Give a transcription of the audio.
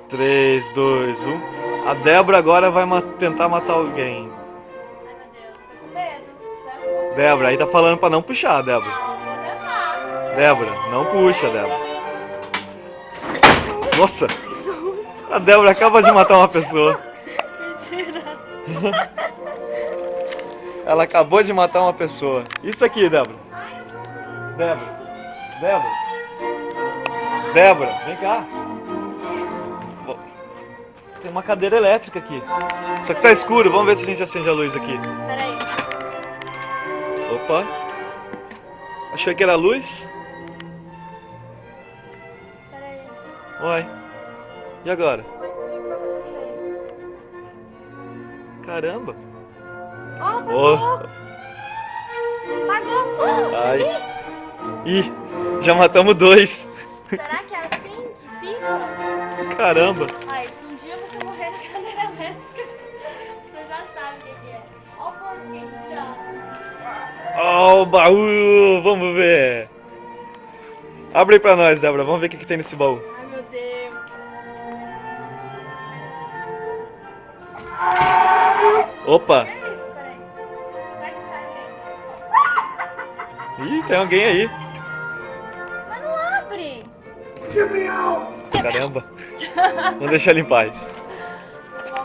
3, 2, 1. A Débora agora vai tentar matar alguém. Ai, meu Deus, tô com medo. Será que eu vou Débora, aí tá falando pra não puxar, Débora. Não, vou tentar. Débora, não puxa, Débora. Nossa, Que susto. a Débora acaba de matar uma pessoa. Mentira. Ela acabou de matar uma pessoa. Isso aqui, Débora. Ai, eu não fiz. Débora. Débora. Débora, vem cá. Tem uma cadeira elétrica aqui. Só que tá escuro, vamos ver se a gente acende a luz aqui. Peraí. Opa. Achei que era luz. Peraí. Uai. E agora? Mas o que vai acontecer? Caramba. Ó, Oh. apagou. Apagou. Ai. Ih, já matamos 2. Será que é assim que fica? Caramba. Ai, se um dia você morrer na cadeira elétrica, você já sabe o que é. Ó o porquinho, tchau. Ó, o baú. Vamos ver. Abre aí pra nós, Débora. Vamos ver o que tem nesse baú. Ai, meu Deus. Opa. Que é isso? Peraí. Será que sai daí? Ih, tem alguém aí. Mas não abre. Caramba. Vamos deixar ele em paz.